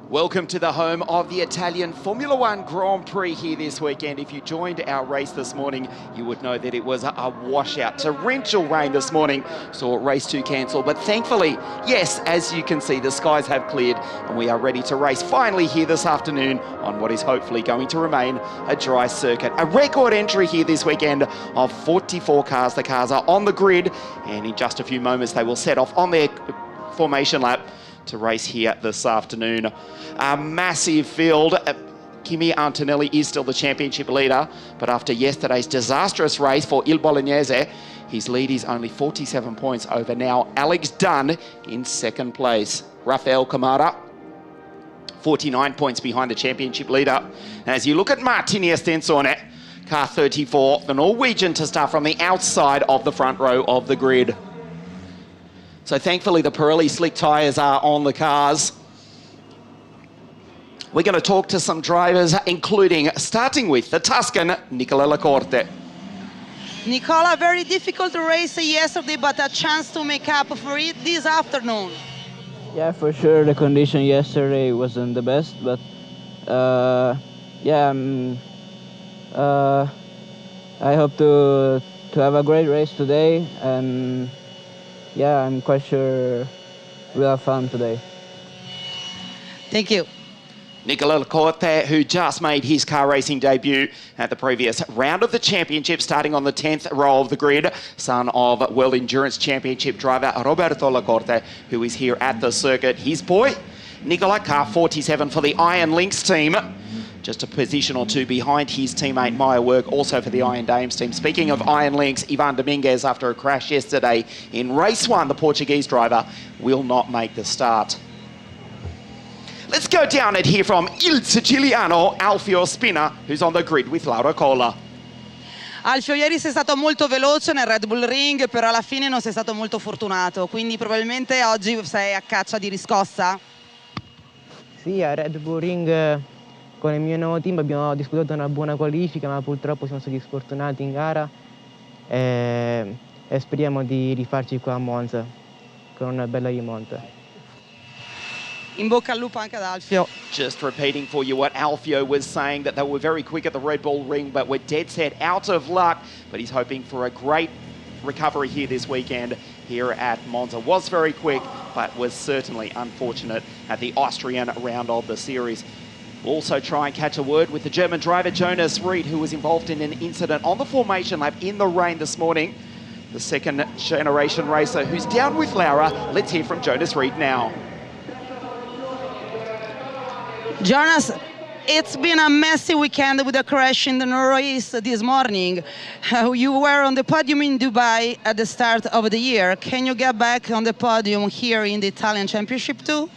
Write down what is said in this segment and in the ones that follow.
Welcome to the home of the Italian Formula One Grand Prix here this weekend. If you joined our race this morning, you would know that it was a washout. Torrential rain this morning saw race 2 cancel, but thankfully, yes, as you can see, the skies have cleared and we are ready to race finally here this afternoon on what is hopefully going to remain a dry circuit. A record entry here this weekend of 44 cars. The cars are on the grid and in just a few moments they will set off on their formation lap to race here this afternoon. A massive field. Kimi Antonelli is still the championship leader, but after yesterday's disastrous race for Il Bolognese, his lead is only 47 points over now Alex Dunn in second place. Rafael Camara, 49 points behind the championship leader. And as you look at Martini Estensone, car 34, the Norwegian to start from the outside of the front row of the grid. So thankfully the Pirelli slick tyres are on the cars. We're going to talk to some drivers, including, starting with the Tuscan, Nicola Lacorte. Nicola, very difficult race yesterday, but a chance to make up for it this afternoon. Yeah, for sure the condition yesterday wasn't the best, but I hope to have a great race today, and yeah, I'm quite sure we'll have fun today. Thank you. Nicola Lacorte, who just made his car racing debut at the previous round of the championship, starting on the 10th row of the grid, son of World Endurance Championship driver Roberto Lacorte, who is here at the circuit. His boy, Nicola, car 47 for the Iron Lynx team. Just a position or two behind his teammate Maya Work, also for the Iron Dames team. Speaking of Iron Lynx, Ivan Dominguez, after a crash yesterday in race 1, the Portuguese driver will not make the start. Let's go down and hear from Il Siciliano, Alfio Spina, who's on the grid with Laura Cola. Alfio, ieri sei stato molto veloce nel Red Bull Ring, però alla fine non sei stato molto fortunato, quindi probabilmente oggi sei a caccia di riscossa? Sì, a Red Bull Ring con il mio nuovo team abbiamo disputato una buona qualifica, ma purtroppo siamo stati sfortunati in gara e speriamo di rifarci qua a Monza con una bella rimonta. In bocca al lupo anche ad Alfio. Just repeating for you what Alfio was saying, that they were very quick at the Red Bull Ring, but were dead set out of luck. But he's hoping for a great recovery here this weekend here at Monza. Was very quick, but was certainly unfortunate at the Austrian round of the series. We'll also try and catch a word with the German driver Jonas Ried, who was involved in an incident on the formation lap in the rain this morning. The second generation racer who's down with Laura. Let's hear from Jonas Ried now. Jonas, it's been a messy weekend with a crash in the race this morning. You were on the podium in Dubai at the start of the year. Can you get back on the podium here in the Italian Championship too?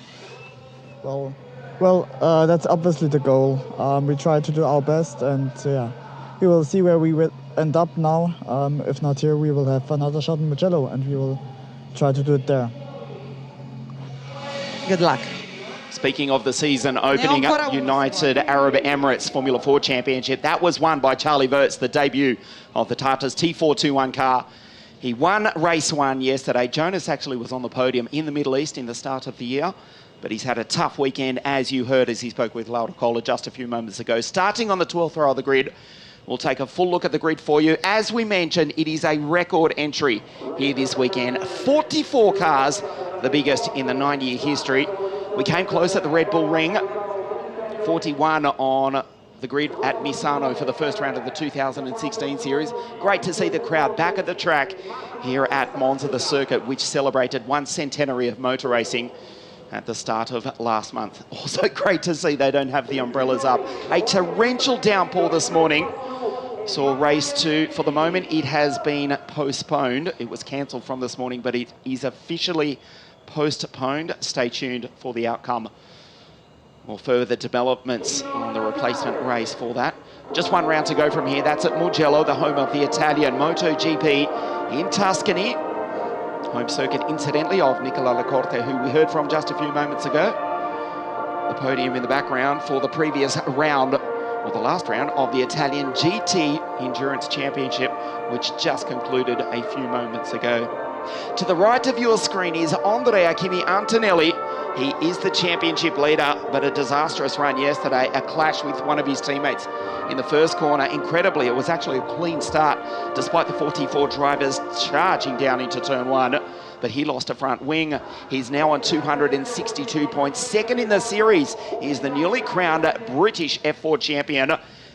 Well, that's obviously the goal. We try to do our best, and yeah, we will see where we will end up now. If not here, we will have another shot in Mugello, and we will try to do it there. Good luck. Speaking of the season opening up, United Arab Emirates Formula 4 Championship, that was won by Charlie Wirtz, the debut of the Tata's T421 car. He won race 1 yesterday. Jonas actually was on the podium in the Middle East in the start of the year, but he's had a tough weekend, as you heard as he spoke with Laura Cola just a few moments ago. Starting on the 12th row of the grid, we'll take a full look at the grid for you. As we mentioned, it is a record entry here this weekend. 44 cars, the biggest in the 9-year history. We came close at the Red Bull Ring, 41 on the grid at Misano for the first round of the 2016 series. Great to see the crowd back at the track here at Monza, the circuit, which celebrated one centenary of motor racing at the start of last month. Also great to see they don't have the umbrellas up. A torrential downpour this morning saw race 2. For the moment, it has been postponed. It was cancelled from this morning, but it is officially postponed. Stay tuned for the outcome or further developments on the replacement race for that. Just one round to go from here. That's at Mugello, the home of the Italian MotoGP in Tuscany. Home circuit, incidentally, of Nicola Lacorte, who we heard from just a few moments ago. The podium in the background for the previous round, or the last round, of the Italian GT Endurance Championship, which just concluded a few moments ago. To the right of your screen is Andrea Kimi Antonelli, He is the championship leader, but a disastrous run yesterday, a clash with one of his teammates in the first corner. Incredibly, it was actually a clean start, despite the 44 drivers charging down into turn one, but he lost a front wing. He's now on 262 points, second in the series. He's the newly crowned British F4 champion.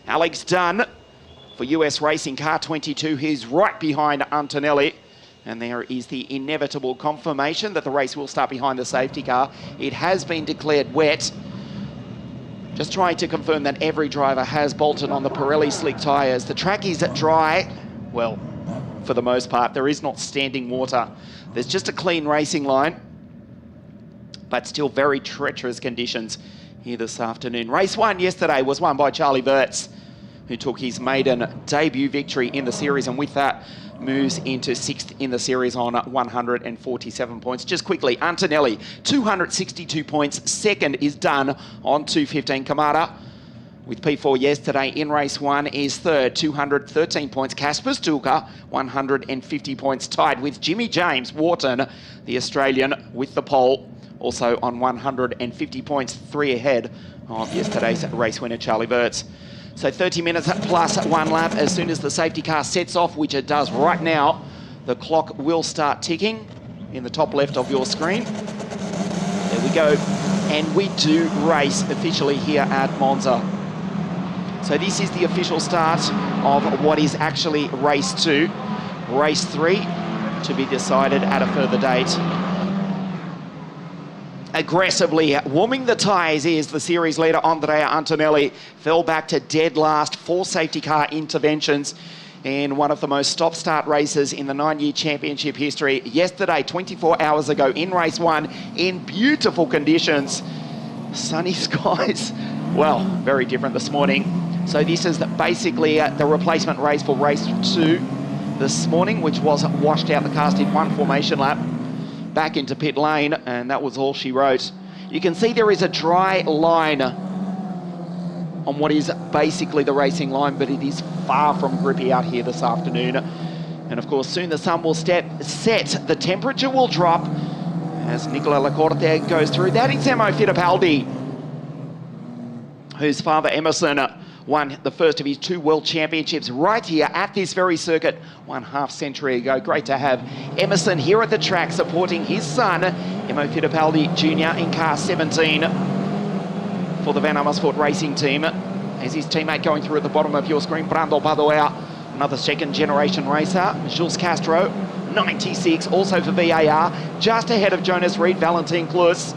Alex Dunn for US Racing Car 22, he's right behind Antonelli. And there is the inevitable confirmation that the race will start behind the safety car. It has been declared wet. Just trying to confirm that every driver has bolted on the Pirelli slick tyres. The track is dry. Well, for the most part, there is not standing water. There's just a clean racing line, but still very treacherous conditions here this afternoon. Race one yesterday was won by Charlie Wirtz, who took his maiden debut victory in the series, and with that moves into sixth in the series on 147 points. Just quickly, Antonelli, 262 points. Second is Dunn on 215. Kamada, with P4 yesterday in race one, is third, 213 points. Kasper Stulka, 150 points, tied with Jimmy James Wharton, the Australian, with the pole, also on 150 points, 3 ahead of yesterday's race winner, Charlie Wirtz. So 30 minutes plus 1 lap. As soon as the safety car sets off, which it does right now, the clock will start ticking in the top left of your screen. There we go. And we do race officially here at Monza. So this is the official start of what is actually race 2. Race 3 to be decided at a further date. Aggressively warming the tyres is the series leader, Andrea Antonelli. Fell back to dead last, 4 safety car interventions in one of the most stop-start races in the 9-year championship history. Yesterday, 24 hours ago, in race 1, in beautiful conditions. Sunny skies. Well, very different this morning. So this is basically the replacement race for race 2 this morning, which was washed out. The car did 1 formation lap back into pit lane, and that was all she wrote. You can see there is a dry line on what is basically the racing line, but it is far from grippy out here this afternoon. And of course, soon the sun will set, the temperature will drop as Nicola Lacorte goes through. That is Emo Fittipaldi, whose father Emerson won the first of his 2 world championships right here at this very circuit 1/2 century ago. Great to have Emerson here at the track supporting his son, Emo Fittipaldi Jr. in car 17 for the Van Amersfoort racing team. As his teammate going through at the bottom of your screen, Brando Badoer, another second generation racer. Jules Castro, 96, also for VAR, just ahead of Jonas Reed, Valentin Klus.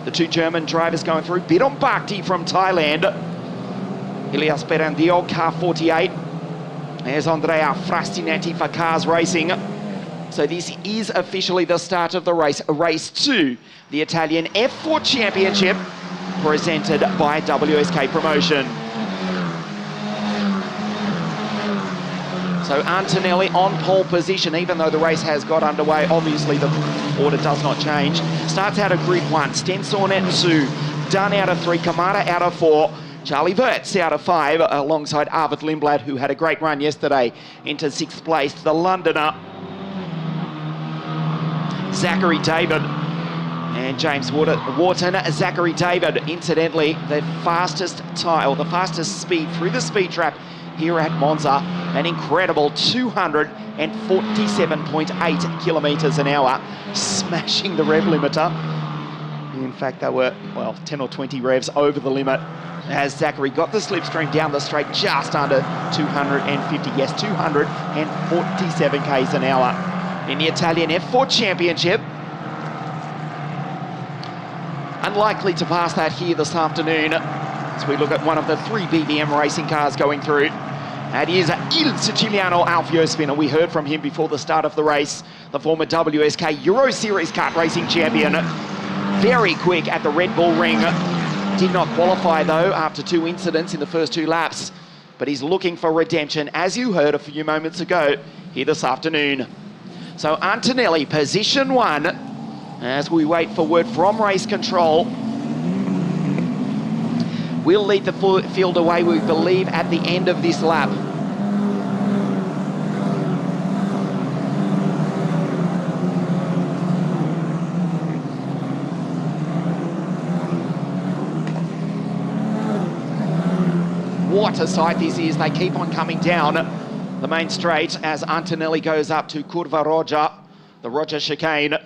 The 2 German drivers going through. Bidon Bhakti from Thailand. Ilias Berandiol, car 48. There's Andrea Frastinetti for Cars Racing. So this is officially the start of the race. Race 2, the Italian F4 Championship, presented by WSK Promotion. So Antonelli on pole position, even though the race has got underway. Obviously the order does not change. Starts out of grid 1, Stenson at 2, Dunn out of 3, Kamada out of 4, Charlie Wirtz out of 5, alongside Arvid Lindblad, who had a great run yesterday, into 6th place. The Londoner, Zachary David, and James Wharton. Zachary David, incidentally, the fastest speed through the speed trap here at Monza, an incredible 247.8 kilometres an hour, smashing the rev limiter. In fact, they were, well, 10 or 20 revs over the limit as Zachary got the slipstream down the straight just under 250, yes, 247 k's an hour in the Italian F4 Championship. Unlikely to pass that here this afternoon as we look at one of the 3 BBM racing cars going through. That is Il Siciliano Alfio Spinner. We heard from him before the start of the race, the former WSK Euro Series kart racing champion. Very quick at the Red Bull Ring. Did not qualify though after 2 incidents in the first 2 laps, but he's looking for redemption, as you heard a few moments ago here this afternoon. So Antonelli, position 1, as we wait for word from race control. We'll lead the field away, we believe, at the end of this lap. What a sight this is. They keep on coming down the main straight as Antonelli goes up to Curva Roja, the Roja chicane.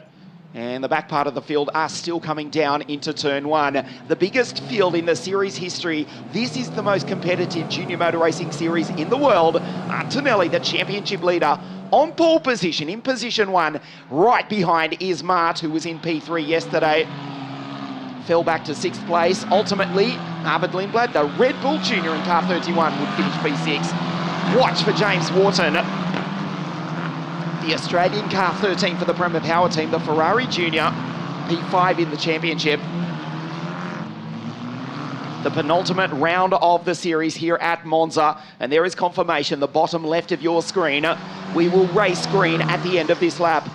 And the back part of the field are still coming down into turn one. The biggest field in the series history. This is the most competitive junior motor racing series in the world. Antonelli, the championship leader, on pole position, in position one. Right behind is Mart, who was in P3 yesterday. Fell back to 6th place. Ultimately, Arvid Lindblad, the Red Bull Junior in car 31, would finish P6. Watch for James Wharton. The Australian car 13 for the Prema Power team, the Ferrari Junior, P5 in the championship. The penultimate round of the series here at Monza, and there is confirmation, the bottom left of your screen. We will race green at the end of this lap.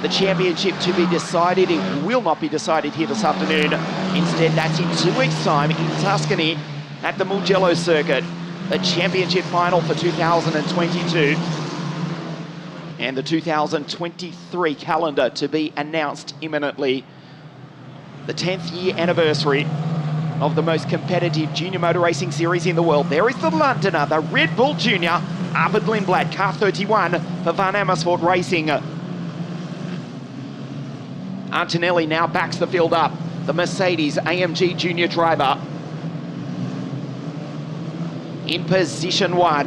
The championship to be decided, it will not be decided here this afternoon. Instead, that's in 2 weeks' time in Tuscany at the Mugello circuit. The championship final for 2022. And the 2023 calendar to be announced imminently. The 10th year anniversary of the most competitive junior motor racing series in the world. There is the Londoner, the Red Bull Junior, Arvid Lindblad, car 31 for Van Amersfoort Racing. Antonelli now backs the field up. The Mercedes AMG Junior driver. In position one,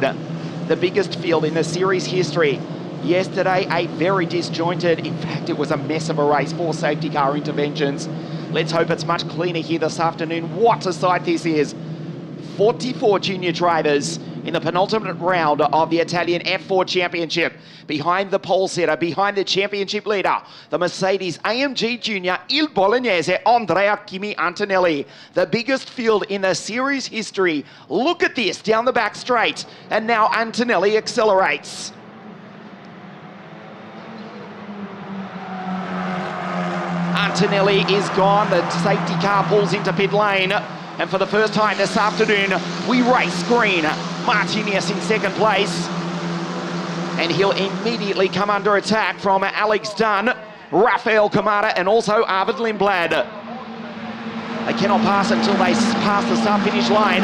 the biggest field in the series history. Yesterday, a very disjointed, in fact, it was a mess of a race, 4 safety car interventions. Let's hope it's much cleaner here this afternoon. What a sight this is. 44 junior drivers in the penultimate round of the Italian F4 Championship. Behind the pole setter, behind the championship leader, the Mercedes AMG Junior, Il Bolognese, Andrea Kimi Antonelli. The biggest field in the series history. Look at this, down the back straight. And now Antonelli accelerates. Antonelli is gone. The safety car pulls into pit lane. And for the first time this afternoon, we race green. Martinez in 2nd place. And he'll immediately come under attack from Alex Dunn, Rafael Camara, and also Arvid Lindblad. They cannot pass until they pass the start-finish line,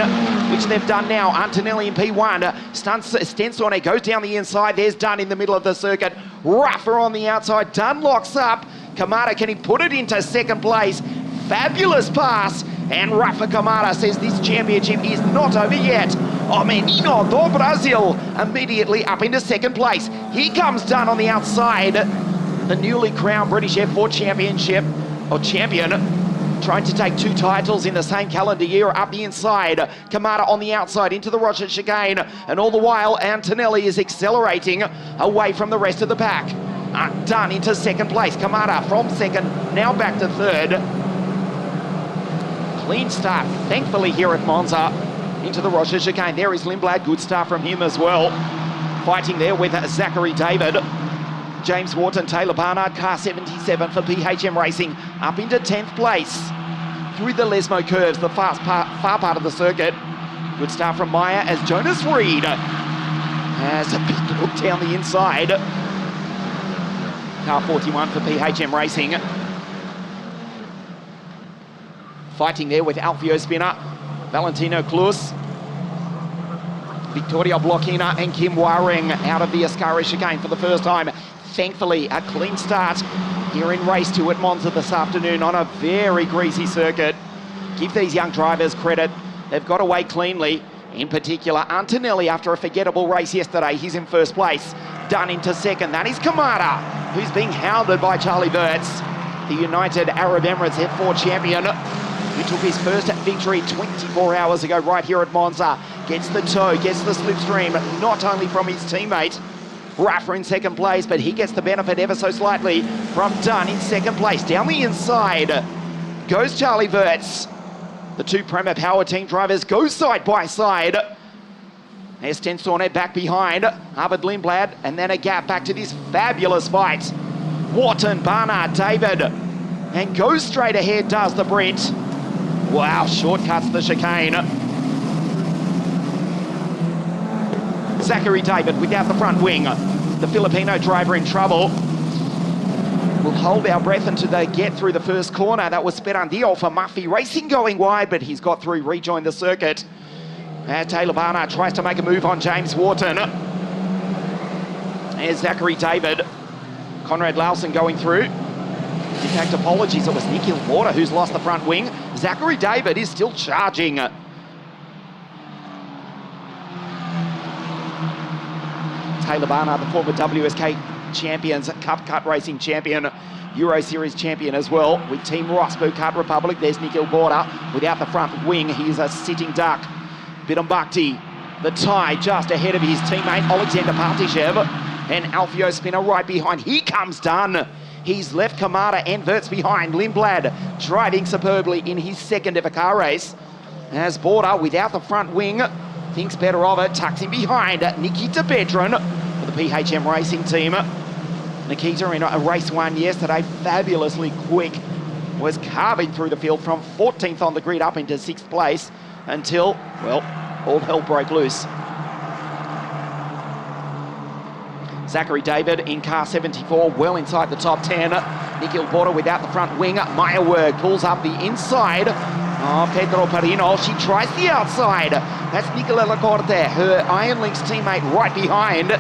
which they've done now. Antonelli in P1. Stensone goes down the inside. There's Dunn in the middle of the circuit. Rafa on the outside. Dunn locks up. Camara, can he put it into 2nd place? Fabulous pass. And Rafa Camara says this championship is not over yet. Oh, Menino do Brasil immediately up into 2nd place. Here comes Dunn on the outside. The newly crowned British F4 championship, or champion, trying to take 2 titles in the same calendar year up the inside. Camara on the outside into the Roger chicane. And all the while, Antonelli is accelerating away from the rest of the pack. Dunn into 2nd place. Camara from 2nd, now back to 3rd. Clean start, thankfully, here at Monza. Into the Roger chicane. There is Lindblad. Good start from him as well. Fighting there with Zachary David. James Wharton, Taylor Barnard, car 77 for PHM Racing. Up into 10th place. Through the Lesmo curves, the far part of the circuit. Good start from Meyer as Jonas Reed has a big look down the inside. Car 41 for PHM Racing. Fighting there with Alfio Spinner, Valentino Klus, Victoria Blockina and Kim Waring out of the Ascari chicane for the first time. Thankfully, a clean start here in race 2 at Monza this afternoon on a very greasy circuit. Give these young drivers credit. They've got away cleanly. In particular, Antonelli, after a forgettable race yesterday, he's in 1st place. Dunn into 2nd. That is Kamara, who's being hounded by Charlie Wirtz, the United Arab Emirates F4 champion, who took his first victory 24 hours ago right here at Monza. Gets the tow, gets the slipstream, not only from his teammate, Rafa in 2nd place, but he gets the benefit ever so slightly from Dunn in 2nd place. Down the inside goes Charlie Wirtz. The 2 Prema Power team drivers go side by side. There's Stensone back behind Arvid Lindblad, and then a gap back to this fabulous fight. Wharton, Barnard, David, and goes straight ahead, does the Brit. Wow, shortcuts the chicane. Zachary David without the front wing. The Filipino driver in trouble. We'll hold our breath until they get through the first corner. That was Sperandio for Murphy Racing going wide, but he's got through, rejoined the circuit. Taylor Barnard tries to make a move on James Wharton. There's Zachary David. Conrad Lawson going through. In fact, apologies, it was Nikhil Border who's lost the front wing. Zachary David is still charging. Taylor Barnard, the former WSK champions, Cup Cut Racing champion, Euro Series champion as well. With Team Rosberg Kart Republic, there's Nikhil Border. Without the front wing, he's a sitting duck. Bidam Bhakti, the tie just ahead of his teammate Alexander Partishev. And Alfio Spinner right behind. Here comes Dunn. He's left Kamada and Wirtz behind. Lindblad driving superbly in his second ever car race. As Border, without the front wing, thinks better of it, tucks in behind Nikita Bedron for the PHM Racing team. Nikita in a race one yesterday, fabulously quick, was carving through the field from 14th on the grid up into 6th place until, well, all hell broke loose. Zachary David in car 74, well inside the top 10. Nikhil Border without the front wing. Meyerwerg pulls up the inside of Pedro Perino. She tries the outside. That's Nicola Lacorte, her Iron Lynx teammate, right behind.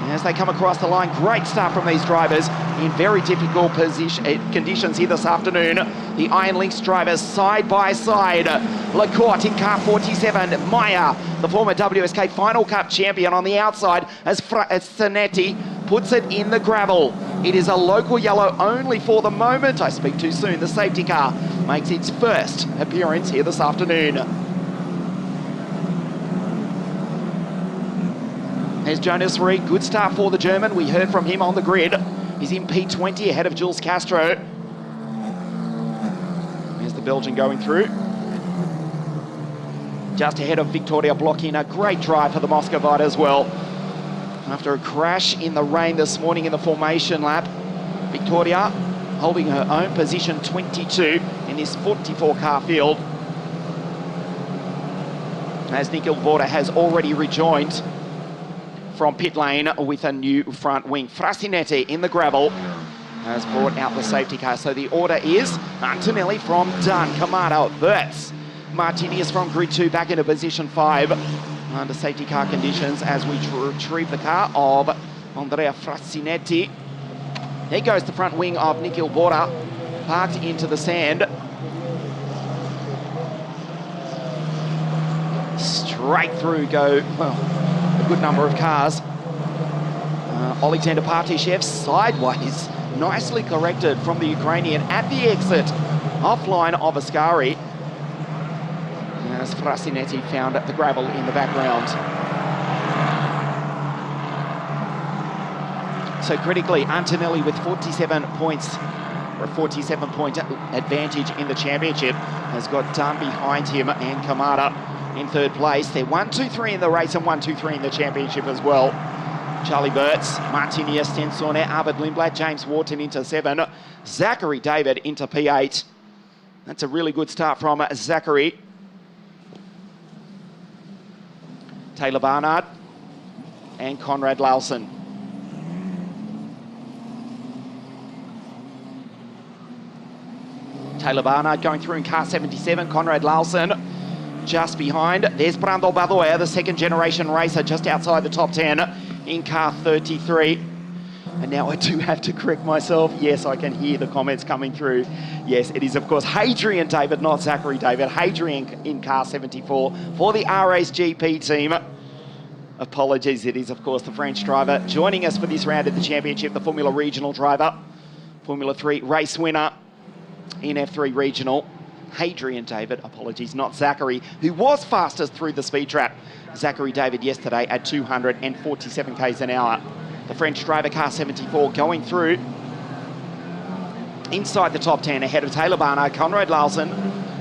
As they come across the line, great start from these drivers in very difficult conditions here this afternoon. The Iron Lynx drivers side by side. Lacorte in car 47. Meyer, the former WSK Final Cup champion, on the outside as Zanetti puts it in the gravel. It is a local yellow only for the moment. I speak too soon. The safety car makes its first appearance here this afternoon. There's Jonas Reed, good start for the German. We heard from him on the grid. He's in P20 ahead of Jules Castro. There's the Belgian going through. Just ahead of Victoria blocking a great drive for the Moscovite as well. After a crash in the rain this morning in the formation lap, Victoria holding her own position 22 in this 44 car field. As Nikhil Border has already rejoined from pit lane with a new front wing. Frasinetti in the gravel has brought out the safety car. So the order is Antonelli from Dunn, Kamada, Wirtz, Martinez from grid 2 back into position 5 under safety car conditions as we retrieve the car of Andrea Frasinetti. There goes the front wing of Nikhil Border, parked into the sand. Straight through go, well, a good number of cars. Alexander Partishev sideways, nicely corrected from the Ukrainian at the exit, offline of Ascari. As Frasinetti found the gravel in the background. So critically, Antonelli with 47 points, or a 47-point advantage in the championship, has got Dunn behind him and Kamada in third place. They're 1-2-3 in the race and 1-2-3 in the championship as well. Charlie Wirtz, Martinez, Stensone, Arvid Lindblad, James Wharton into 7, Zachary David into P8. That's a really good start from Zachary. Taylor Barnard and Conrad Lawson. Taylor Barnard going through in car 77, Conrad Lawson just behind. There's Brando Badoer, the second generation racer, just outside the top 10 in car 33. And now I do have to correct myself. Yes, I can hear the comments coming through. Yes, it is, of course, Hadrian David, not Zachary David. Hadrian in car 74 for the RACE GP team. Apologies, it is, of course, the French driver joining us for this round of the championship, the Formula Regional driver. Formula 3 race winner in F3 Regional. Hadrian David, apologies, not Zachary, who was fastest through the speed trap. Zachary David yesterday at 247 k's an hour. The French driver, car 74, going through inside the top 10 ahead of Taylor Barnard, Conrad Lawson.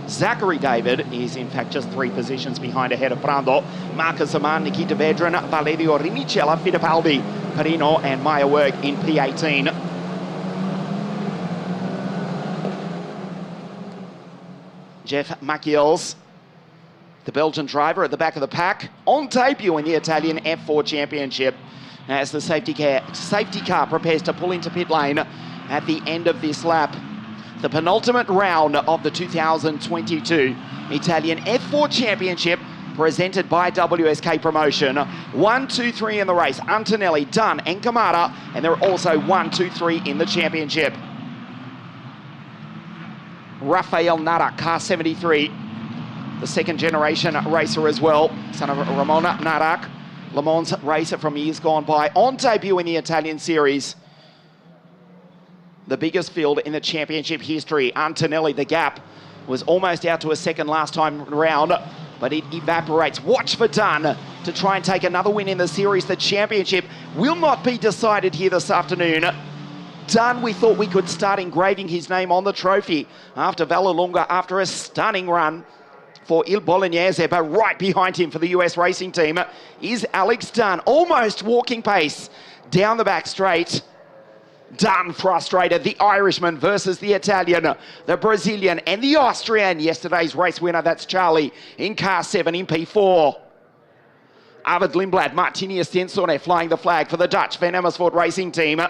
Zachary David is in fact just 3 positions behind ahead of Brando. Marcus Aman, Nikita Vedran, Valerio Rinicella, Fittipaldi, Perino and Meyerwerg in P18. Jeff Machiels, the Belgian driver at the back of the pack, on debut in the Italian F4 Championship as the safety car prepares to pull into pit lane at the end of this lap. The penultimate round of the 2022 Italian F4 Championship presented by WSK Promotion. 1, 2, 3 in the race. Antonelli, Dunn and Kamara, and they're also 1, 2, 3 in the championship. Rafael Narak, car 73, the second generation racer as well, son of Ramona Narak, Le Mans racer from years gone by, on debut in the Italian series. The biggest field in the championship history. Antonelli, the gap was almost out to a second last time round, but it evaporates. Watch for Dunn to try and take another win in the series. The championship will not be decided here this afternoon. Dunn, we thought we could start engraving his name on the trophy after Vallelunga, after a stunning run for Il Bolognese, but right behind him for the US racing team is Alex Dunn, almost walking pace down the back straight. Dunn frustrated, the Irishman versus the Italian, the Brazilian and the Austrian. Yesterday's race winner, that's Charlie, in car 7 in P4. Arvid Lindblad, Martini Stensone flying the flag for the Dutch Van Amersfoort racing team.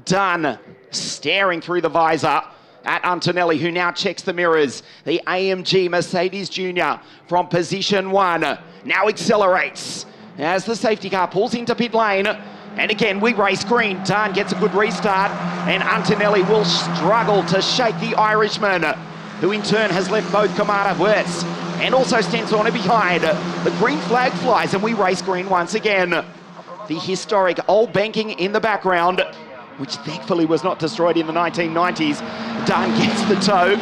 Dunn staring through the visor at Antonelli, who now checks the mirrors. The AMG Mercedes Junior from position 1 now accelerates as the safety car pulls into pit lane. And again, we race green. Dunn gets a good restart, and Antonelli will struggle to shake the Irishman, who in turn has left both Kamara, Wirtz and also Stensone behind. The green flag flies, and we race green once again. The historic old banking in the background, which thankfully was not destroyed in the 1990s. Dunn gets the toe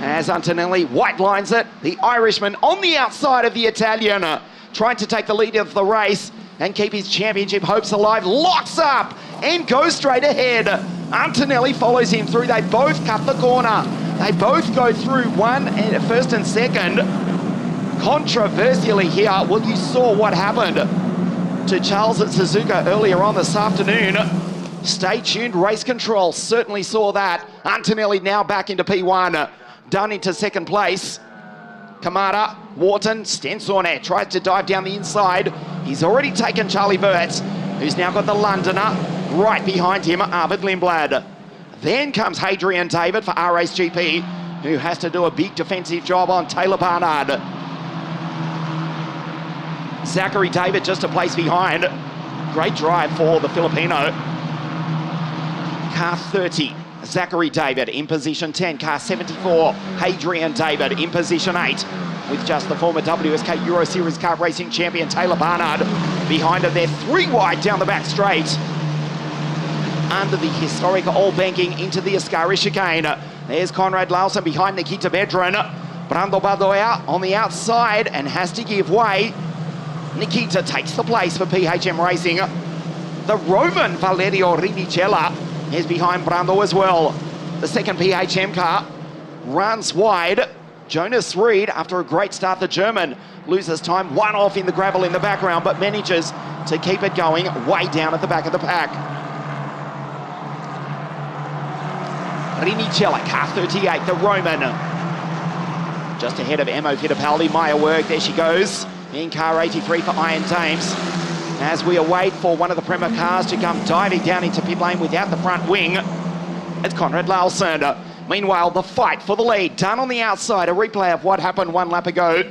as Antonelli white lines it. The Irishman on the outside of the Italian, trying to take the lead of the race and keep his championship hopes alive, locks up and goes straight ahead. Antonelli follows him through. They both cut the corner. They both go through first and second. Controversially here, well, you saw what happened to Charles at Suzuka earlier on this afternoon. Stay tuned, race control certainly saw that. Antonelli now back into P1, Dunn into second place. Kamara, Wharton, Stensone tries to dive down the inside. He's already taken Charlie Wirtz, who's now got the Londoner right behind him, Arvid Lindblad. Then comes Hadrian David for RACGP, who has to do a big defensive job on Taylor Barnard. Zachary David just a place behind. Great drive for the Filipino. Car 30, Zachary David in position 10. Car 74, Hadrian David in position 8, with just the former WSK Euro Series car racing champion Taylor Barnard behind him. They're 3 wide down the back straight under the historic all banking into the Ascari chicane. There's Conrad Lawson behind Nikita Bedran. Brando Badoya on the outside and has to give way. Nikita takes the place for PHM Racing. The Roman Valerio Rinicella is behind Brando as well. The second PHM car runs wide. Jonas Reed, after a great start, the German loses time, one off in the gravel in the background, but manages to keep it going way down at the back of the pack. Rinicella, car 38, the Roman. Just ahead of Emmo Fittipaldi, Maya Work, there she goes. In car 83 for Iron Thames. As we await for one of the Prema cars to come diving down into pit lane without the front wing, it's Conrad Lawson. Meanwhile, the fight for the lead. Dunn on the outside, a replay of what happened 1 lap ago.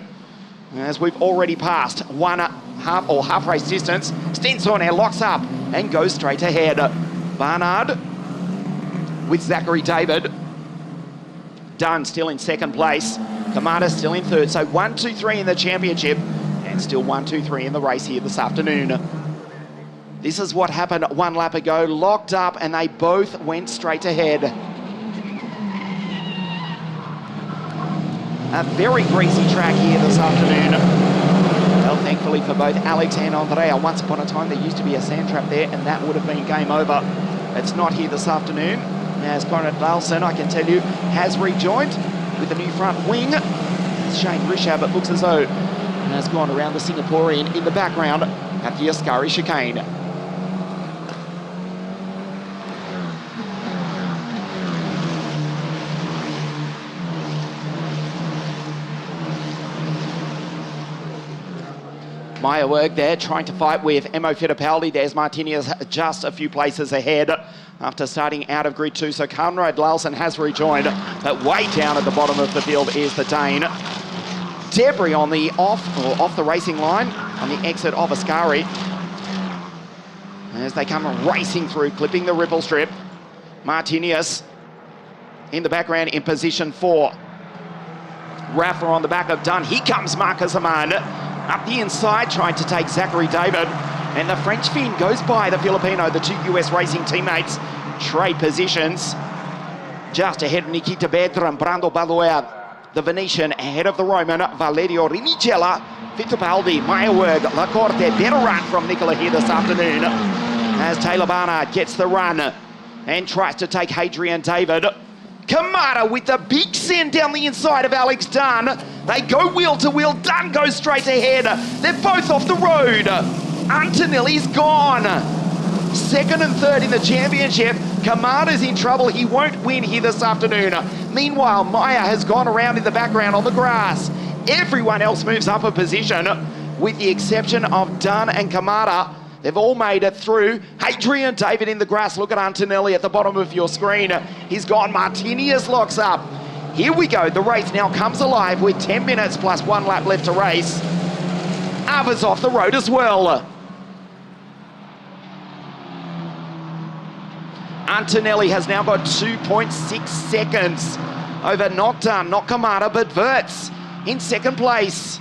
As we've already passed half race distance, Stensone locks up and goes straight ahead. Barnard with Zachary David. Dunn still in second place. Kamada still in third. So 1, 2, 3 in the championship. And still 1, 2, 3 in the race here this afternoon. This is what happened 1 lap ago. Locked up and they both went straight ahead. A very greasy track here this afternoon. Well, thankfully for both Alex and Andrea, once upon a time there used to be a sand trap there and that would have been game over. It's not here this afternoon. As Conrad Lawson, I can tell you, has rejoined with a new front wing. Shane Rishab, it looks as though has gone around the Singaporean in the background at the Ascari chicane. Maya Work there trying to fight with Emmo Fittipaldi. There's Martinez just a few places ahead after starting out of grid 2. So Conrad Lawson has rejoined, but way down at the bottom of the field is the Dane. debris on the off the racing line on the exit of Ascari. As they come racing through, clipping the ripple strip. Martinius in the background in position 4. Rafa on the back of Dunn. Here comes Marcus Aman up the inside, trying to take Zachary David. And the French Finn goes by the Filipino. The two US racing teammates trade positions. Just ahead of Nikita Bedra and Brando Baluer. The Venetian ahead of the Roman, Valerio Rimigella, Fittipaldi, Meyerwerg, Lacorte. Better run from Nicola here this afternoon as Taylor Barnard gets the run and tries to take Hadrian David. Kamada with the big send down the inside of Alex Dunn. They go wheel to wheel. Dunn goes straight ahead. They're both off the road. Antonelli's gone. Second and third in the championship. Kamada's in trouble. He won't win here this afternoon. Meanwhile, Maya has gone around in the background on the grass. Everyone else moves up a position with the exception of Dunn and Kamada. They've all made it through. Hadrian David in the grass. Look at Antonelli at the bottom of your screen. He's gone. Martinius locks up. Here we go. The race now comes alive with 10 minutes plus 1 lap left to race. Ava's off the road as well. Antonelli has now got 2.6 seconds over not Dunn, not Kamada, but Wirtz in second place.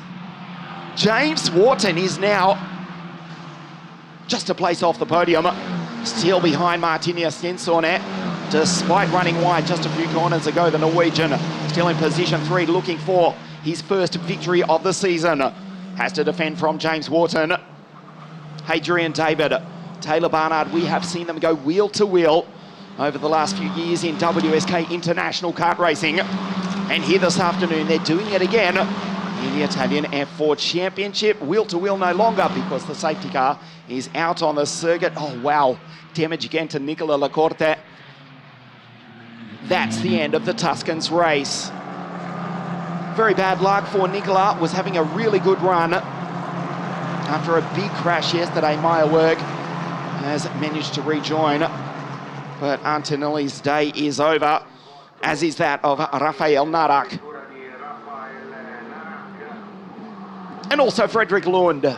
James Wharton is now just a place off the podium. Still behind Martinius Stensornet, despite running wide just a few corners ago. The Norwegian still in position 3, looking for his first victory of the season. Has to defend from James Wharton. Hadrian David, Taylor Barnard, we have seen them go wheel to wheel over the last few years in WSK International Kart Racing. And here this afternoon, they're doing it again in the Italian F4 Championship. Wheel to wheel no longer because the safety car is out on the circuit. Oh, wow. Damage again to Nicola Lacorte. That's the end of the Tuscans race. Very bad luck for Nicola. Was having a really good run. After a big crash yesterday, Meyerwerg has managed to rejoin. But Antonelli's day is over, as is that of Rafael Narak. And also Frederick Lund.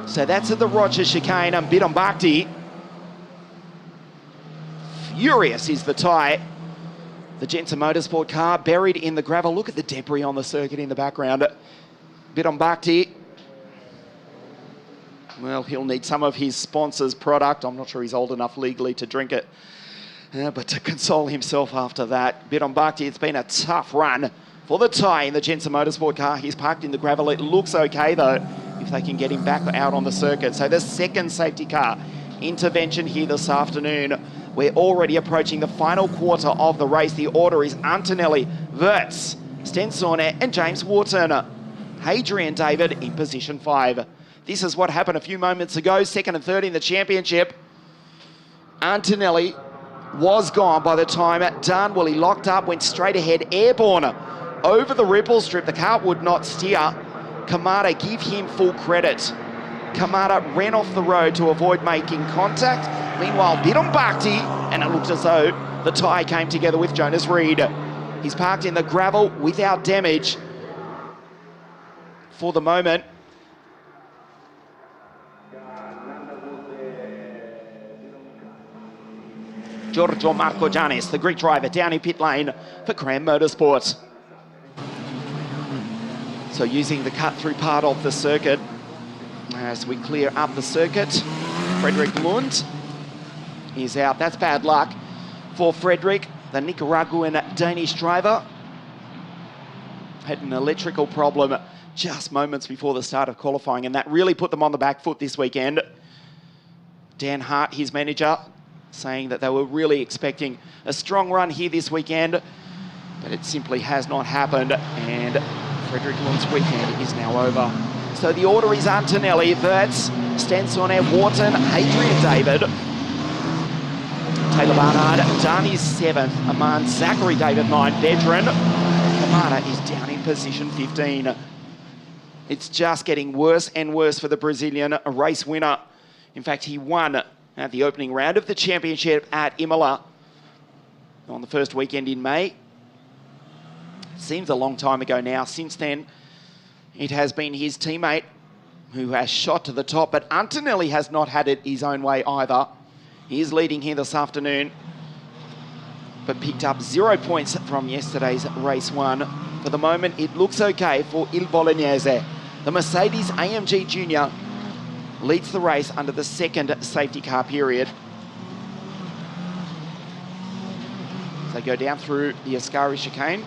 So that's at the Roger chicane and Bidon Bhakti. Furious is the tie. The Genta Motorsport car buried in the gravel. Look at the debris on the circuit in the background. Bidon Bhakti. Well, he'll need some of his sponsor's product. I'm not sure he's old enough legally to drink it. But to console himself after that. Bidon Bhakti, it's been a tough run for the tie in the Genta Motorsport car. He's parked in the gravel. It looks okay, though, if they can get him back out on the circuit. So the second safety car intervention here this afternoon. We're already approaching the final quarter of the race. The order is Antonelli, Wirtz, Stensornet, and James Wharton. Hadrian David in position 5. This is what happened a few moments ago. Second and third in the championship. Antonelli was gone by the time Dunn, well, he locked up, went straight ahead, airborne over the ripple strip. The car would not steer. Kamada, give him full credit. Kamada ran off the road to avoid making contact. Meanwhile, Bidon Bhakti, and it looked as though the tie came together with Jonas Reed. He's parked in the gravel without damage for the moment. Giorgio Marcogiannis, the Greek driver, down in pit lane for Cram Motorsport. So using the cut-through part of the circuit as we clear up the circuit. Frederick Lund is out. That's bad luck for Frederick, the Nicaraguan Danish driver. Had an electrical problem just moments before the start of qualifying, and that really put them on the back foot this weekend. Dan Hart, his manager, saying that they were really expecting a strong run here this weekend, but it simply has not happened, and Frederick Lund's weekend is now over. So the order is Antonelli, Wirtz, Stensornet, Wharton, Hadrian David, Taylor Barnard, Dunn is 7th, Aman, Zachary David 9th, veteran. Kamada is down in position 15. It's just getting worse and worse for the Brazilian race winner. In fact, he won at the opening round of the championship at Imola on the first weekend in May. Seems a long time ago now. Since then, it has been his teammate who has shot to the top, but Antonelli has not had it his own way either. He is leading here this afternoon, but picked up 0 points from yesterday's race 1. For the moment, it looks okay for Il Bolognese. The Mercedes AMG Junior leads the race under the second safety car period. As they go down through the Ascari chicane, you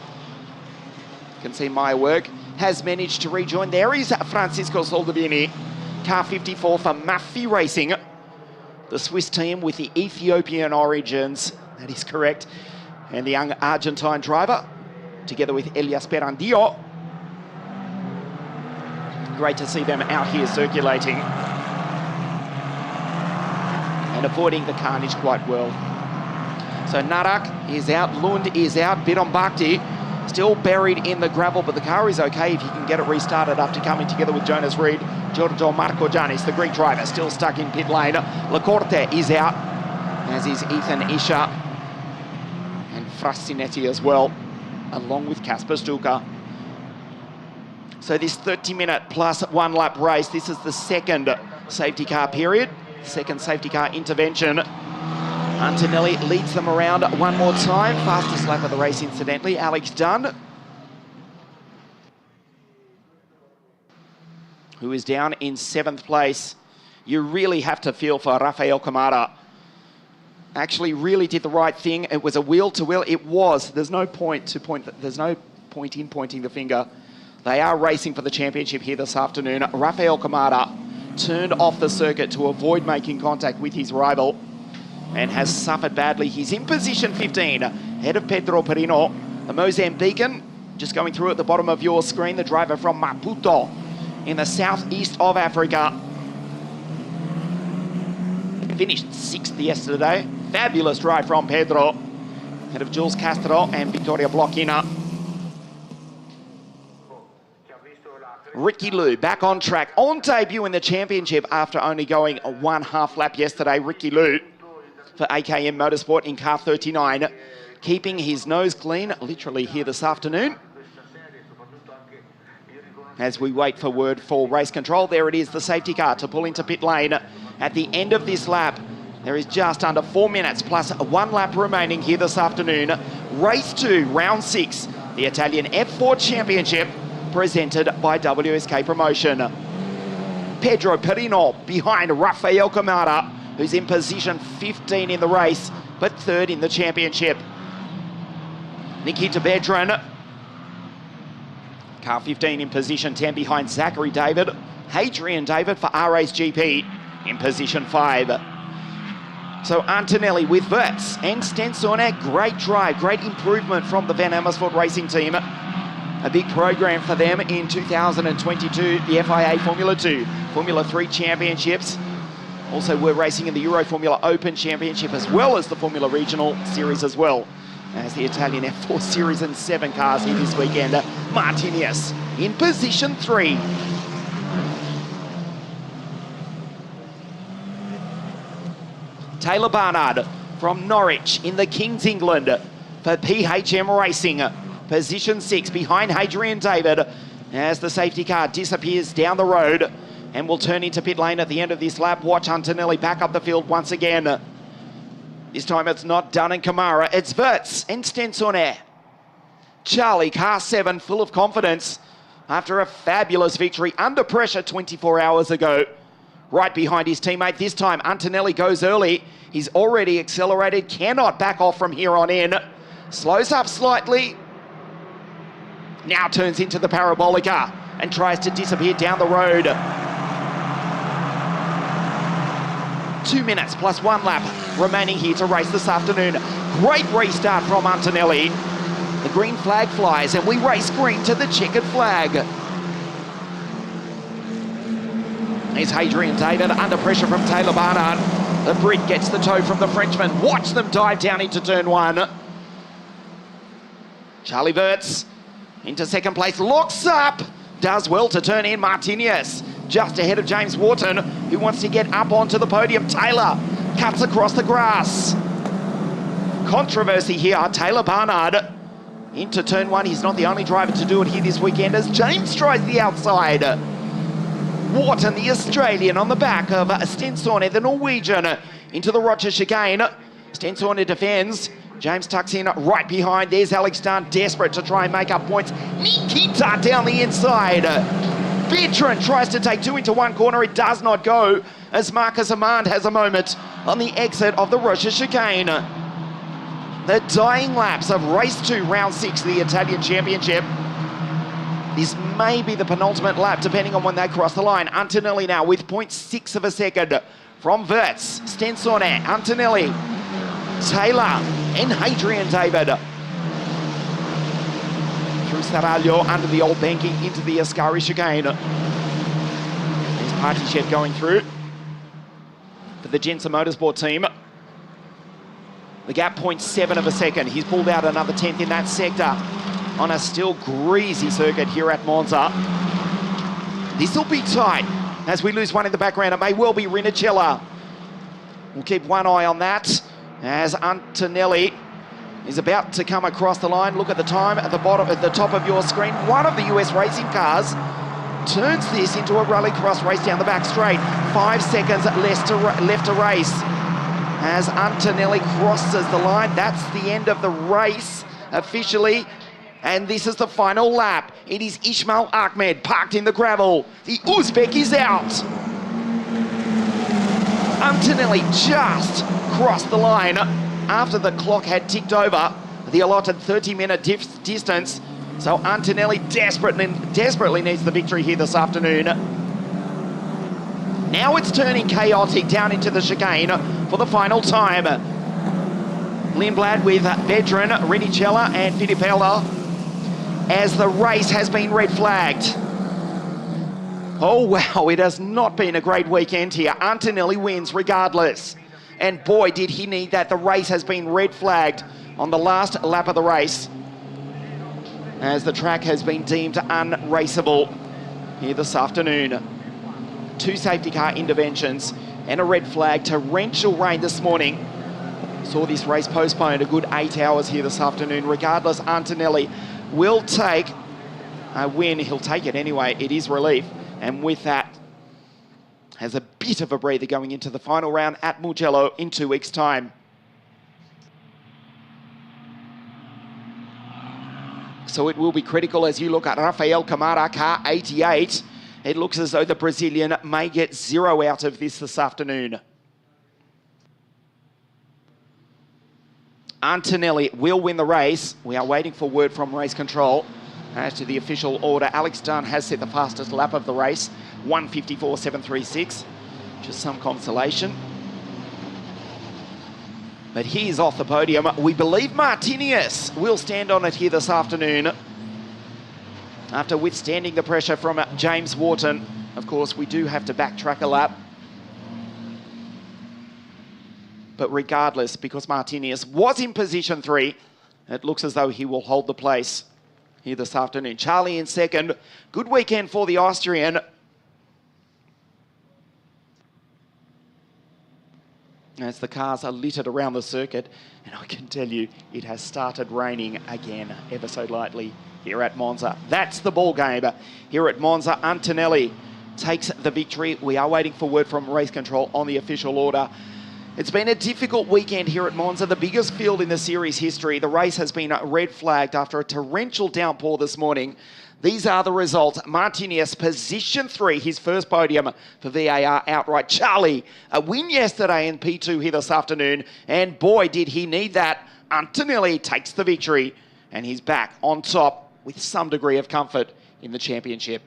can see my work has managed to rejoin. There is Francisco Soldevini, car 54 for Maffi Racing, the Swiss team with the Ethiopian origins. That is correct. And the young Argentine driver, together with Elias Perandio. Great to see them out here circulating and avoiding the carnage quite well. So Narak is out, Lund is out, Bidombakti still buried in the gravel, but the car is okay if he can get it restarted after coming together with Jonas Reed. Giorgio Marcogiannis, the Greek driver, still stuck in pit lane. Lacorte is out, as is Ethan Isha and Frassinetti as well, along with Kasper Stuka. So this 30-minute plus 1 lap race, this is the second safety car period, second safety car intervention. Antonelli leads them around one more time. Fastest lap of the race, incidentally, Alex Dunn, who is down in 7th place. You really have to feel for Rafael Camara. Actually really did the right thing. It was a wheel-to-wheel. It was. There's no point in pointing the finger. They are racing for the championship here this afternoon. Rafael Camara turned off the circuit to avoid making contact with his rival and has suffered badly. He's in position 15, ahead of Pedro Perino, the Mozambican, just going through at the bottom of your screen, the driver from Maputo in the southeast of Africa. Finished 6th yesterday. Fabulous drive from Pedro, ahead of Jules Castro and Victoria Blochina. Ricky Lou back on track, on debut in the championship after only going a 1/2 lap yesterday. Ricky Lou for AKM Motorsport in car 39, keeping his nose clean literally here this afternoon. As we wait for word for race control, there it is, the safety car to pull into pit lane at the end of this lap. There is just under 4 minutes plus 1 lap remaining here this afternoon. Race 2, round 6, the Italian F4 Championship, presented by WSK Promotion. Pedro Perino behind Rafael Camara, who's in position 15 in the race, but 3rd in the championship. Nikita Bedran, car 15 in position 10 behind Zachary David. Hadrian David for R-Ace GP in position 5. So Antonelli with Wirtz and Stensone, great drive, great improvement from the Van Amersfoort racing team. A big program for them in 2022, the FIA Formula 2, Formula 3 championships. Also, we're racing in the Euro Formula Open Championship as well as the Formula Regional Series as well as the Italian F4 Series, and 7 cars here this weekend. Martinez in position 3. Taylor Barnard from Norwich in the King's England for PHM Racing. Position 6 behind Hadrian David as the safety car disappears down the road and will turn into pit lane at the end of this lap. Watch Antonelli back up the field once again. This time it's not Dunn and Camara, it's Wirtz and Stensone. Charlie, car 7, full of confidence after a fabulous victory under pressure 24 hours ago. Right behind his teammate this time, Antonelli goes early. He's already accelerated, cannot back off from here on in. Slows up slightly. Now turns into the Parabolica and tries to disappear down the road. 2 minutes plus 1 lap remaining here to race this afternoon. Great restart from Antonelli. The green flag flies and we race green to the checkered flag. Here's Hadrian David under pressure from Taylor Barnard. The Brit gets the toe from the Frenchman. Watch them dive down into turn 1. Charlie Wirtz into second place, looks up, does well to turn in. Martinez just ahead of James Wharton, who wants to get up onto the podium. Taylor cuts across the grass. Controversy here. Taylor Barnard into turn one. He's not the only driver to do it here this weekend as James tries the outside. Wharton, the Australian, on the back of Stensson, the Norwegian, into the Roger chicane. Stensson defends. James tucks in right behind. There's Alex Dunn, desperate to try and make up points. Nikita down the inside. Veteran tries to take two into one corner. It does not go as Marcus Amand has a moment on the exit of the Roger chicane. The dying laps of race 2, round 6 of the Italian Championship. This may be the penultimate lap, depending on when they cross the line. Antonelli now with 0.6 of a second from Wirtz. Stensson, Antonelli, Taylor, and Hadrian David. Through Saraglio, under the old banking, into the Ascari chicane. There's Partichev going through for the Jensen Motorsport team. The gap, 0.7 of a second. He's pulled out another 10th in that sector on a still greasy circuit here at Monza. This will be tight as we lose one in the background. It may well be Rinicella. We'll keep one eye on that as Antonelli is about to come across the line. Look at the time at the bottom, at the top of your screen. One of the US racing cars turns this into a rallycross race down the back straight. 5 seconds left to race. As Antonelli crosses the line, that's the end of the race officially. And this is the final lap. It is Ismail Ahmed parked in the gravel. The Uzbek is out. Antonelli just crossed the line after the clock had ticked over the allotted 30-minute distance. So Antonelli desperately needs the victory here this afternoon. Now it's turning chaotic down into the chicane for the final time. Lindblad with veteran Rinicella and Fittipaldi as the race has been red flagged. Oh wow, it has not been a great weekend here. Antonelli wins regardless. And boy, did he need that. The race has been red flagged on the last lap of the race as the track has been deemed unraceable here this afternoon. 2 safety car interventions and a red flag. Torrential rain this morning saw this race postponed a good 8 hours here this afternoon. Regardless, Antonelli will take a win. He'll take it anyway. It is relief. And with that, has a bit of a breather going into the final round at Mugello in 2 weeks' time. So it will be critical as you look at Rafael Camara, car 88. It looks as though the Brazilian may get 0 out of this afternoon. Antonelli will win the race. We are waiting for word from race control as to the official order. Alex Dunn has set the fastest lap of the race, 1:54.736. Just some consolation. But he is off the podium. We believe Martinius will stand on it here this afternoon after withstanding the pressure from James Wharton. Of course, we do have to backtrack a lap. But regardless, because Martinius was in position 3, it looks as though he will hold the place here this afternoon. Charlie in second. Good weekend for the Austrian. As the cars are littered around the circuit, and I can tell you it has started raining again ever so lightly here at Monza. That's the ball game here at Monza. Antonelli takes the victory. We are waiting for word from race control on the official order. It's been a difficult weekend here at Monza, the biggest field in the series history. The race has been red flagged after a torrential downpour this morning. These are the results. Martinius, position 3, his first podium for VAR outright. Charlie, a win yesterday in P2 here this afternoon. And boy, did he need that. Antonelli takes the victory and he's back on top with some degree of comfort in the championship.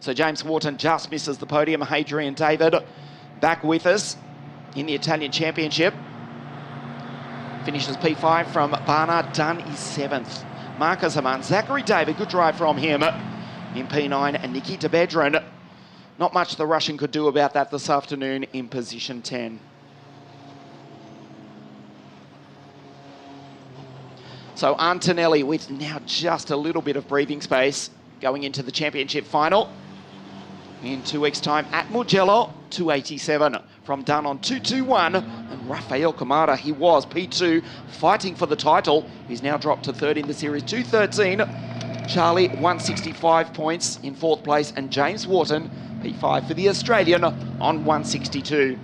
So James Wharton just misses the podium. Hadrian David back with us in the Italian Championship. Finishes P5 from Barnard. Dunn is 7th. Marcus Amand, Zachary David, good drive from him in P9. And Nikita Bedran, not much the Russian could do about that this afternoon in position 10. So Antonelli with now just a little bit of breathing space going into the championship final in 2 weeks' time at Mugello. 287 from Dunn on 221 and Rafael Camara, he was P2, fighting for the title. He's now dropped to third in the series, 213. Charlie, 165 points in fourth place, and James Wharton, P5 for the Australian, on 162.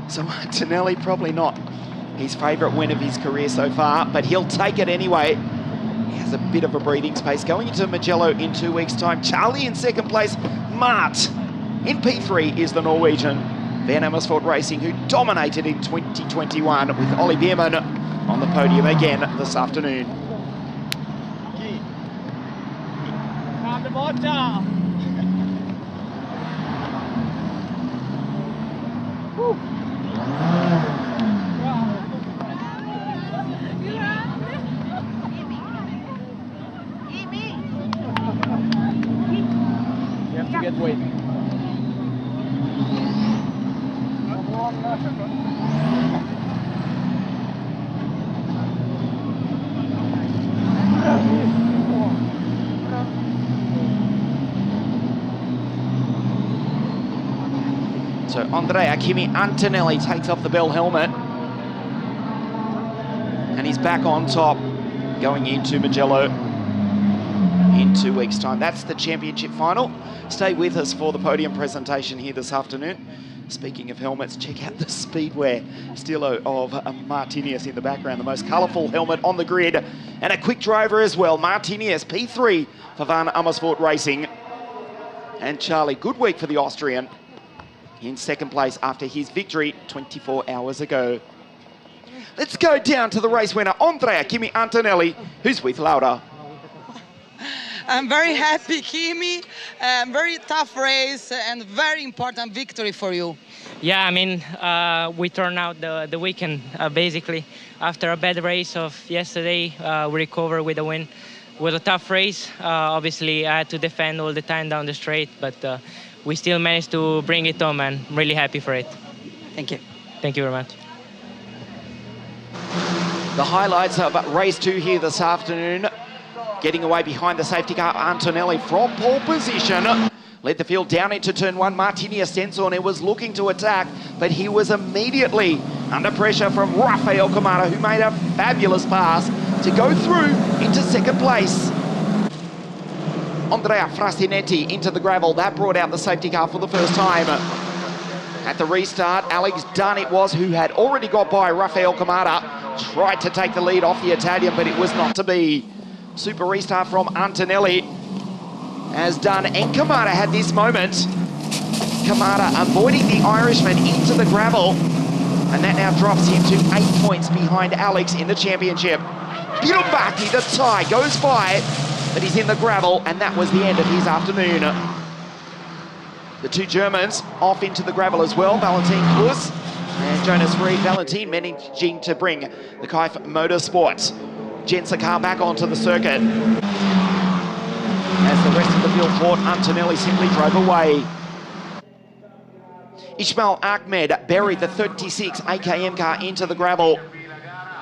So Antonelli, probably not his favourite win of his career so far, but he'll take it anyway. He has a bit of a breathing space. Going into Mugello in 2 weeks' time. Charlie in second place. Mart in P3 is the Norwegian. Van Amersfoort Racing, who dominated in 2021 with Ollie Bierman on the podium again this afternoon. You have to get weight. So Andrea Kimi Antonelli takes off the bell helmet. And he's back on top going into Mugello in 2 weeks' time. That's the championship final. Stay with us for the podium presentation here this afternoon. Speaking of helmets, check out the speedwear stilo of Martinius in the background, the most colourful helmet on the grid, and a quick driver as well. Martinius, P3 for Van Amersfoort Racing. And Charlie, good week for the Austrian, in second place after his victory 24 hours ago. Let's go down to the race winner, Andrea Kimi Antonelli, who's with Laura. I'm very happy, Kimi. Very tough race and very important victory for you. Yeah, I mean, we turned out the weekend basically after a bad race of yesterday. We recovered with a win. It was a tough race. Obviously, I had to defend all the time down the straight, but we still managed to bring it home, and I'm really happy for it. Thank you. Thank you very much. The highlights of race 2 here this afternoon. Getting away behind the safety car, Antonelli from pole position. Led the field down into turn 1. Martinius Stenson was looking to attack, but he was immediately under pressure from Rafael Camara, who made a fabulous pass to go through into second place. Andrea Frastinetti into the gravel. That brought out the safety car for the first time. At the restart, Alex Dunn it was, who had already got by Rafael Camara. Tried to take the lead off the Italian, but it was not to be. Super restart from Antonelli, as Dunn and Camara had this moment. Camara avoiding the Irishman into the gravel, and that now drops him to 8 points behind Alex in the championship. Bilbati, the tie, goes by, but he's in the gravel, and that was the end of his afternoon. The two Germans off into the gravel as well, Valentin Klus and Jonas Reed. Valentin managing to bring the Kaif Motorsports Gensa car back onto the circuit. As the rest of the field fought, Antonelli simply drove away. Ismail Ahmed buried the 36 AKM car into the gravel.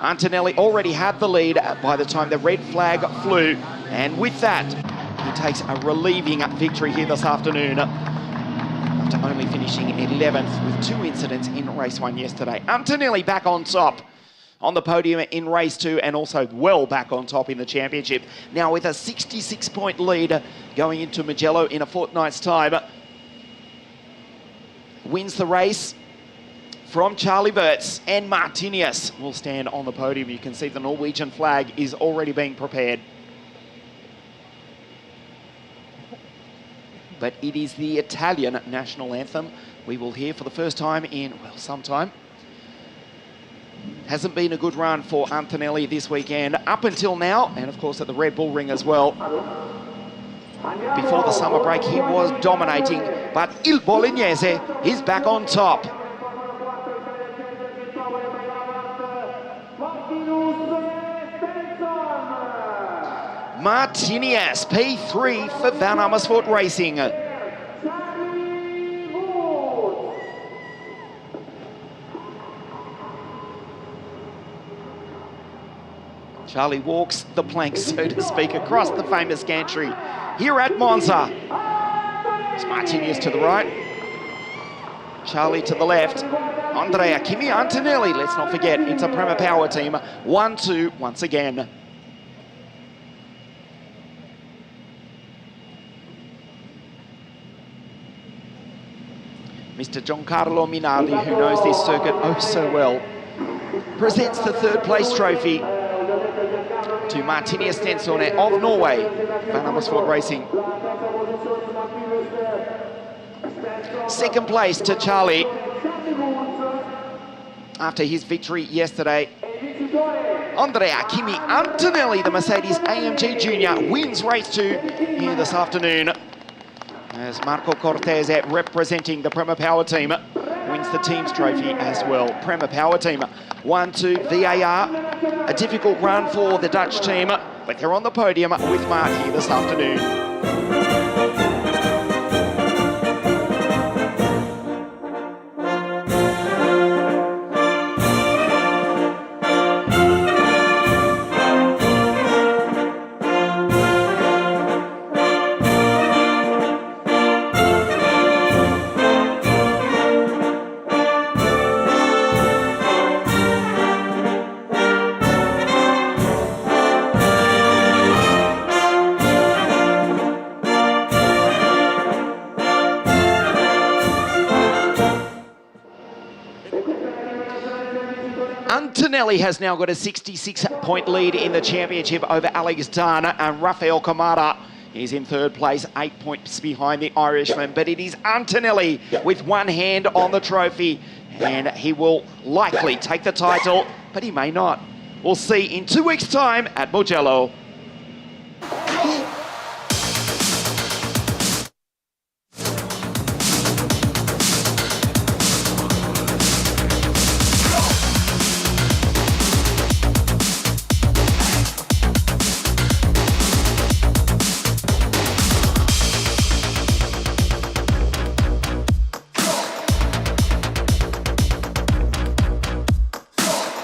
Antonelli already had the lead by the time the red flag flew, and with that, he takes a relieving victory here this afternoon, after only finishing 11th with 2 incidents in race 1 yesterday. Antonelli back on top on the podium in race 2, and also well back on top in the championship. Now with a 66-point lead going into Mugello in a fortnight's time. Wins the race from Charlie Wirtz, and Martinius will stand on the podium. You can see the Norwegian flag is already being prepared. But it is the Italian national anthem we will hear for the first time in, well, some time. Hasn't been a good run for Antonelli this weekend up until now, and of course at the Red Bull Ring as well. Before the summer break, he was dominating, but Il Bolognese is back on top. Martinius, P3 for Van Amersfoort Racing. Charlie walks the plank, so to speak, across the famous gantry here at Monza. It's Martinez to the right. Charlie to the left. Andrea, Kimi Antonelli, let's not forget, it's a Prema Power team. 1-2 once again. Mr. Giancarlo Minardi, who knows this circuit oh so well, presents the third place trophy to Martinez Stensson of Norway, Van Amersfoort Racing. Second place to Charlie after his victory yesterday. Andrea Kimi Antonelli, the Mercedes AMG Junior, wins race 2 here this afternoon, as Marco Cortese, representing the Prema Power team, wins the team's trophy as well. Prema Power team 1-2 VAR. A difficult run for the Dutch team, but they're on the podium with Mark here this afternoon. Antonelli has now got a 66-point lead in the championship over Alex Dana, and Rafael Camara is in third place, 8 points behind the Irishman. But it is Antonelli with one hand on the trophy, and he will likely take the title, but he may not. We'll see in 2 weeks' time at Mugello.